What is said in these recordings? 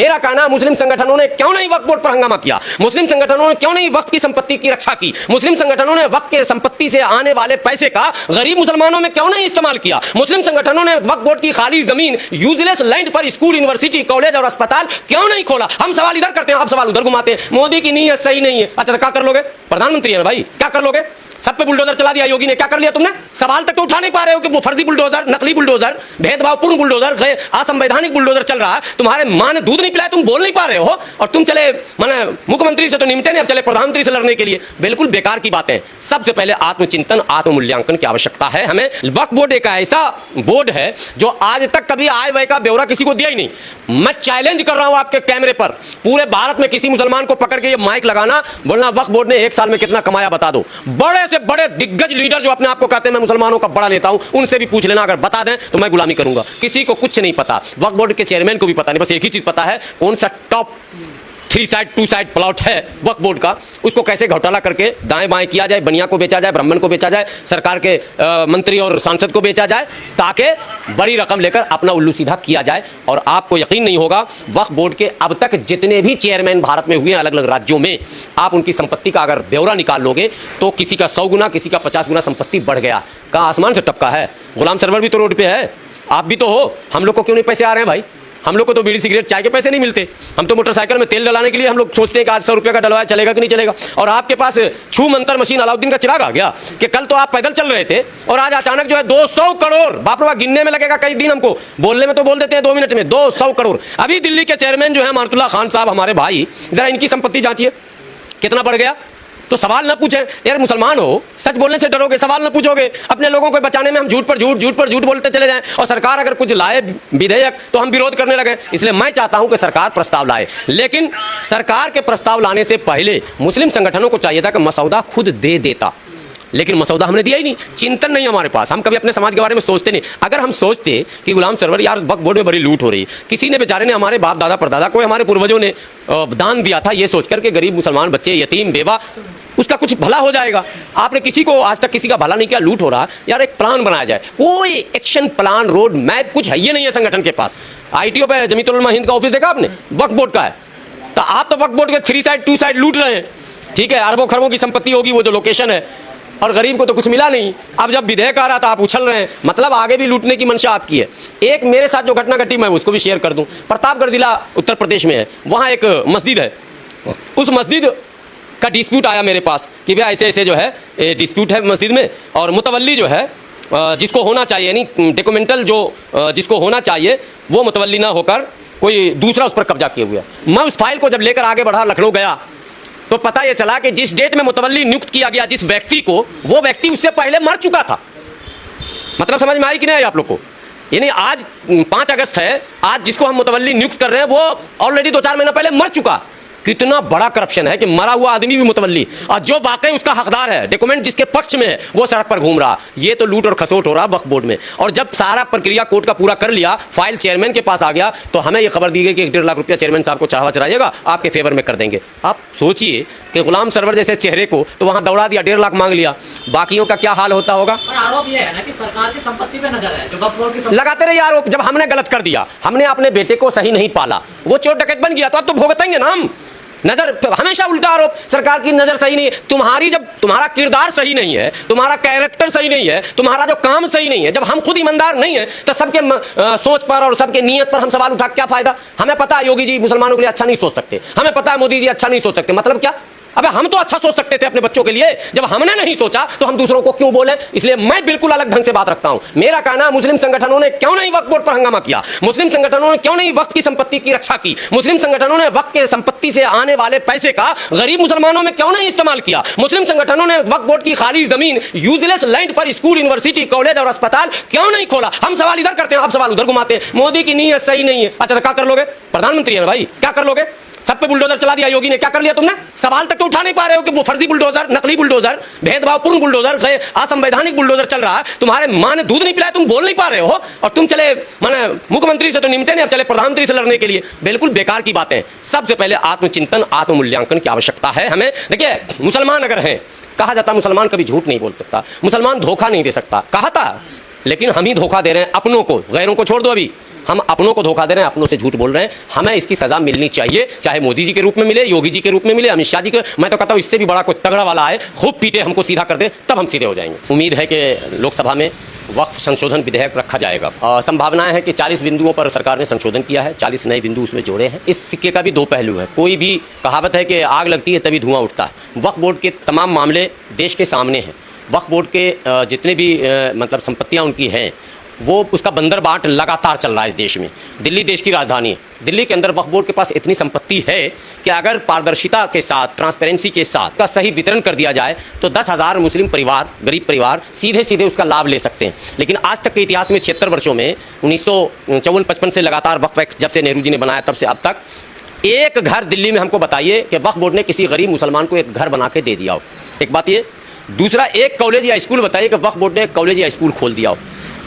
मेरा कहना, मुस्लिम संगठनों ने क्यों नहीं वक्फ बोर्ड पर हंगामा किया? मुस्लिम संगठनों ने क्यों नहीं वक्फ की संपत्ति की रक्षा की? मुस्लिम संगठनों ने वक्फ के संपत्ति से आने वाले पैसे का गरीब मुसलमानों में क्यों नहीं इस्तेमाल किया? मुस्लिम संगठनों ने वक्फ बोर्ड की खाली जमीन, यूजलेस लैंड पर स्कूल, यूनिवर्सिटी, कॉलेज और अस्पताल क्यों नहीं खोला? हम सवाल इधर करते हैं, आप सवाल उधर घुमाते हैं। मोदी की नीयत सही नहीं है। अच्छा, क्या कर लोगे? प्रधानमंत्री है भाई, क्या कर लोगे? सब पे बुलडोजर चला दिया योगी ने, क्या कर लिया तुमने? सवाल तक तो उठा नहीं पा रहे हो कि वो फर्जी बुलडोजर, नकली बुलडोजर, भेदभावपूर्ण बुलडोजर, असंवैधानिक बुलडोजर चल रहा है। तुम्हारे मां ने दूध नहीं पिलाया, तुम बोल नहीं पा रहे हो, और तुम चले माने मुख्यमंत्री से तो निमटे नहीं, अब चले प्रधानमंत्री से लड़ने के लिए। बिल्कुल बेकार की बातें। सबसे पहले आत्मचिंतन, आत्ममूल्यांकन की आवश्यकता है हमें। वक्फ बोर्ड एक ऐसा बोर्ड है जो आज तक कभी आय व्यय का ब्यौरा किसी को दिया ही नहीं। मैं चैलेंज कर रहा हूं आपके कैमरे पर, पूरे भारत में किसी मुसलमान को पकड़ के ये माइक लगाना, बोलना वक्फ बोर्ड ने एक साल में कितना कमाया बता दो। बड़े से बड़े दिग्गज लीडर जो अपने आप को कहते हैं मैं मुसलमानों का बड़ा नेता हूं, उनसे भी पूछ लेना, अगर बता दें तो मैं गुलामी करूंगा। किसी को कुछ नहीं पता, वक्फ बोर्ड के चेयरमैन को भी पता नहीं। बस एक ही चीज पता है, कौन सा टॉप 3 साइड 2 साइड प्लॉट है वक्फ बोर्ड का, उसको कैसे घोटाला करके दाएं बाएं किया जाए, बनिया को बेचा जाए, ब्राह्मण को बेचा जाए, सरकार के मंत्री और सांसद को बेचा जाए, ताकि बड़ी रकम लेकर अपना उल्लू सीधा किया जाए। और आपको यकीन नहीं होगा, वक्फ बोर्ड के अब तक जितने भी चेयरमैन भारत में हुए हैं अलग अलग राज्यों में, आप उनकी संपत्ति का अगर ब्यौरा निकाल लोगे तो किसी का 100 गुना, किसी का 50 गुना संपत्ति बढ़ गया। कहाँ आसमान से टपका है? गुलाम सरवर भी तो रोड पे है, आप भी तो हो। हम लोग को क्यों नहीं पैसे आ रहे हैं भाई? हम लोग को तो बीड़ी सिगरेट चाय के पैसे नहीं मिलते। हम तो मोटरसाइकिल में तेल डलाने के लिए हम लोग सोचते हैं कि आज 100 रुपये का डलवाया चलेगा कि नहीं चलेगा। और आपके पास छू मंतर मशीन अलाउद्दीन का चिराग आ गया कि कल तो आप पैदल चल रहे थे और आज अचानक जो है 200 करोड़, बाप रे, गिनने में लगेगा कई दिन, हमको बोलने में तो बोल देते हैं 2 मिनट में 200 करोड़। अभी दिल्ली के चेयरमैन जो है अमानतुल्लाह खान साहब, हमारे भाई, जरा इनकी संपत्ति जांचिए कितना बढ़ गया। तो सवाल न पूछे यार, मुसलमान हो, सच बोलने से डरोगे, सवाल न पूछोगे। अपने लोगों को बचाने में हम झूठ पर झूठ बोलते चले जाएं, और सरकार अगर कुछ लाए विधेयक तो हम विरोध करने लगे। इसलिए मैं चाहता हूं कि सरकार प्रस्ताव लाए, लेकिन सरकार के प्रस्ताव लाने से पहले मुस्लिम संगठनों को चाहिए था कि मसौदा खुद दे देता, लेकिन मसौदा हमने दिया ही नहीं। चिंतन नहीं हमारे पास, हम कभी अपने समाज के बारे में सोचते नहीं। अगर हम सोचते कि गुलाम सरवर यार वक्फ बोर्ड में बड़ी लूट हो रही, किसी ने बेचारे ने, हमारे बाप दादा परदादा को, हमारे पूर्वजों ने दान दिया था, ये सोचकर के गरीब मुसलमान बच्चे, यतीम, बेवा, उसका कुछ भला हो जाएगा। आपने किसी को आज तक किसी का भला नहीं किया, लूट हो रहा, यार एक प्लान बनाया जाए, कोई एक्शन प्लान, रोड मैप कुछ है ये नहीं है संगठन के पास। ITO पे जमीयतुल उलमा हिंद का ऑफिस देखा आपने, वक्फ बोर्ड का है। तो आप तो वक्फ बोर्ड के 3 साइड 2 साइड लूट रहे हैं, ठीक है, अरबों खरबों की संपत्ति होगी वो जो लोकेशन है, और गरीब को तो कुछ मिला नहीं। अब जब विधेयक आ रहा था आप उछल रहे हैं, मतलब आगे भी लूटने की मंशा आपकी है। एक मेरे साथ जो घटना घटी मैं उसको भी शेयर कर दूं। प्रतापगढ़ जिला उत्तर प्रदेश में है, वहाँ एक मस्जिद है, उस मस्जिद का डिस्प्यूट आया मेरे पास कि भैया ऐसे ऐसे जो है डिस्प्यूट है मस्जिद में, और मुतवल्ली जो है जिसको होना चाहिए, यानी डॉक्यूमेंटल जो जिसको होना चाहिए वो मुतवल्ली ना होकर कोई दूसरा उस पर कब्जा किए हुआ। मैं उस फाइल को जब लेकर आगे बढ़ा, लखनऊ गया, तो पता ये चला कि जिस डेट में मुतवल्ली नियुक्त किया गया जिस व्यक्ति को, वो व्यक्ति उससे पहले मर चुका था। मतलब समझ में आई कि नहीं आई आप लोग को? यानी आज 5 अगस्त है, आज जिसको हम मुतवल्ली नियुक्त कर रहे हैं वो ऑलरेडी 2-4 महीना पहले मर चुका। कितना बड़ा करप्शन है कि मरा हुआ आदमी भी मुतवल्ली, और जो वाकई उसका हकदार है, डॉक्यूमेंट जिसके पक्ष में है, वो सड़क पर घूम रहा। ये तो लूट और खसोट हो रहा वक्फ बोर्ड में। और जब सारा प्रक्रिया कोर्ट का पूरा कर लिया, फाइल चेयरमैन के पास आ गया, तो हमें ये खबर दी गई कि 1.5 लाख रुपया चेयरमैन साहब को चढ़ावा चढ़ाइएगा, आपके फेवर में कर देंगे। आप सोचिए कि गुलाम सरवर जैसे चेहरे को तो वहां दौड़ा दिया, 1.5 लाख मांग लिया, बाकियों का क्या हाल होता होगा। आरोप ये है ना कि सरकार की संपत्ति पे नजर है, जो वक्फ बोर्ड की लगाते रहे आरोप। जब हमने गलत कर दिया, हमने अपने बेटे को सही नहीं पाला, वो चोर डकैत बन गया, तो अब तो भुगतेंगे ना हम। नजर हमेशा उल्टा आरोप, सरकार की नजर सही नहीं है। तुम्हारी जब तुम्हारा किरदार सही नहीं है, तुम्हारा कैरेक्टर सही नहीं है, तुम्हारा जो काम सही नहीं है, जब हम खुद ईमानदार नहीं है, तो सबके सोच पर और सबके नियत पर हम सवाल उठा, क्या फायदा? हमें पता है योगी जी मुसलमानों के लिए अच्छा नहीं सोच सकते, हमें पता है मोदी जी अच्छा नहीं सोच सकते, मतलब क्या? अबे हम तो अच्छा सोच सकते थे अपने बच्चों के लिए, जब हमने नहीं सोचा तो हम दूसरों को क्यों बोले? इसलिए मैं बिल्कुल अलग ढंग से बात रखता हूं। मेरा कहना, मुस्लिम संगठनों ने क्यों नहीं वक्फ बोर्ड पर हंगामा किया? मुस्लिम संगठनों ने क्यों नहीं वक्फ की संपत्ति की रक्षा की? मुस्लिम संगठनों ने वक्फ के संपत्ति से आने वाले पैसे का गरीब मुसलमानों में क्यों नहीं इस्तेमाल किया? मुस्लिम संगठनों ने वक्फ बोर्ड की खाली जमीन, यूजलेस लैंड पर स्कूल, यूनिवर्सिटी, कॉलेज और अस्पताल क्यों नहीं खोला? हम सवाल इधर करते हैं, आप सवाल उधर घुमाते हैं। मोदी की नीयत सही नहीं है। अच्छा, क्या कर लोगे? प्रधानमंत्री है भाई, क्या कर लोगे? सब पे बुलडोजर चला दिया योगी ने, क्या कर लिया तुमने? सवाल तक तो उठा नहीं पा रहे हो कि वो फर्जी बुलडोजर, नकली बुलडोजर, भेदभावपूर्ण बुलडोजर, असंवैधानिक बुलडोजर चल रहा है। तुम्हारे मां ने दूध नहीं पिलाया, तुम बोल नहीं पा रहे हो, और तुम चले माने मुख्यमंत्री से तो निमटे नहीं, अब चले प्रधानमंत्री से लड़ने के लिए। बिल्कुल बेकार की बातें। सबसे पहले आत्मचिंतन, आत्ममूल्यांकन की आवश्यकता है हमें। देखिए, मुसलमान अगर हैं, कहा जाता मुसलमान कभी झूठ नहीं बोल सकता, मुसलमान धोखा नहीं दे सकता, कहा था, लेकिन हम ही धोखा दे रहे हैं अपनों को, गैरों को छोड़ दो। अभी हम अपनों को धोखा दे रहे हैं, अपनों से झूठ बोल रहे हैं। हमें इसकी सजा मिलनी चाहिए, चाहे मोदी जी के रूप में मिले, योगी जी के रूप में मिले, अमित शाह जी के। मैं तो कहता हूँ इससे भी बड़ा कोई तगड़ा वाला आए, खूब पीटे, हमको सीधा कर दे, तब हम सीधे हो जाएंगे। उम्मीद है कि लोकसभा में वक्फ संशोधन विधेयक रखा जाएगा। संभावनाएं है कि 40 बिंदुओं पर सरकार ने संशोधन किया है, 40 नए बिंदु उसमें जोड़े हैं। इस सिक्के का भी दो पहलू है। कोई भी कहावत है कि आग लगती है तभी धुआं उठता है। वक्फ बोर्ड के तमाम मामले देश के सामने हैं। वक्फ बोर्ड के जितने भी मतलब संपत्तियां उनकी हैं, वो उसका बंदर बाट लगातार चल रहा है इस देश में। दिल्ली देश की राजधानी है, दिल्ली के अंदर वक्फ बोर्ड के पास इतनी संपत्ति है कि अगर पारदर्शिता के साथ, ट्रांसपेरेंसी के सासाथ का सही वितरण कर दिया जाए तो 10,000 मुस्लिम परिवार, गरीब परिवार सीधे सीधे उसका लाभ ले सकते हैं। लेकिन आज तक के इतिहास में 76 वर्षों में 1954-55 से लगातार वक्फ एक्ट जब से नेहरू जी ने बनाया तब से अब तक एक घर दिल्ली में हमको बताइए कि वक्फ बोर्ड ने किसी गरीब मुसलमान को एक घर बना के दे दिया हो। एक बात ये। दूसरा, एक कॉलेज या स्कूल बताइए कि वक्फ बोर्ड ने एक कॉलेज या स्कूल खोल दिया हो।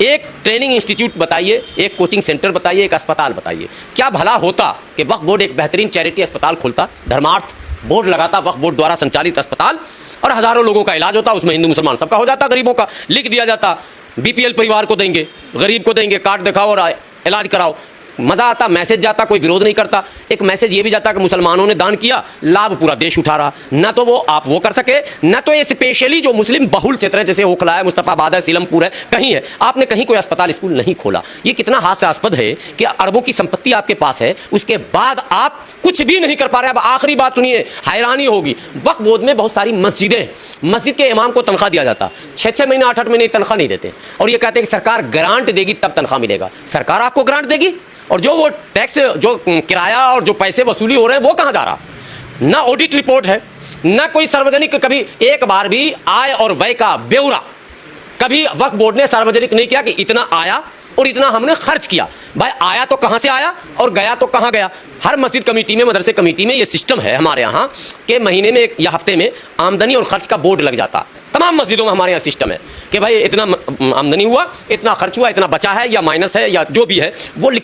एक ट्रेनिंग इंस्टीट्यूट बताइए, एक कोचिंग सेंटर बताइए, एक अस्पताल बताइए। क्या भला होता कि वक्फ बोर्ड एक बेहतरीन चैरिटी अस्पताल खोलता, धर्मार्थ बोर्ड लगाता, वक्फ बोर्ड द्वारा संचालित अस्पताल, और हज़ारों लोगों का इलाज होता, उसमें हिंदू मुसलमान सबका हो जाता, गरीबों का लिख दिया जाता, बीपीएल परिवार को देंगे, गरीब को देंगे, कार्ड दिखाओ और इलाज कराओ। मज़ा आता, मैसेज जाता, कोई विरोध नहीं करता। एक मैसेज ये भी जाता कि मुसलमानों ने दान किया, लाभ पूरा देश उठा रहा। न तो वो आप वो कर सके, न तो ये स्पेशली जो मुस्लिम बहुल क्षेत्र है, जैसे ओखला है, मुस्तफ़ाबाद है, सीलमपुर है, कहीं है, आपने कहीं कोई अस्पताल स्कूल नहीं खोला। ये कितना हास्यास्पद है कि अरबों की संपत्ति आपके पास है, उसके बाद आप कुछ भी नहीं कर पा रहे। अब आखिरी बात सुनिए, हैरानी होगी। वक्फ बोर्ड में बहुत सारी मस्जिदें, मस्जिद के इमाम को तनख्वाह दिया जाता, 6-6 महीने 8-8 महीने तनख्वाह नहीं देते, और ये कहते हैं कि सरकार ग्रांट देगी तब तनख्वाह मिलेगा। सरकार आपको ग्रांट देगी, और जो वो टैक्स, जो किराया और जो पैसे वसूली हो रहे हैं वो कहाँ जा रहा? ना ऑडिट रिपोर्ट है, ना कोई सार्वजनिक, कभी एक बार भी आय और व्यय का ब्यौरा कभी वक्फ बोर्ड ने सार्वजनिक नहीं किया कि इतना आया और इतना हमने खर्च किया। भाई आया तो कहाँ से आया और गया तो कहाँ गया? हर मस्जिद कमेटी में, मदरसे कमेटी में ये सिस्टम है हमारे यहाँ कि महीने में या हफ्ते में आमदनी और खर्च का बोर्ड लग जाता। तमाम मस्जिदों में हमारे यहाँ सिस्टम है कि भाई इतना आमदनी हुआ, इतना खर्च हुआ, इतना बचा है या माइनस है या जो भी है वो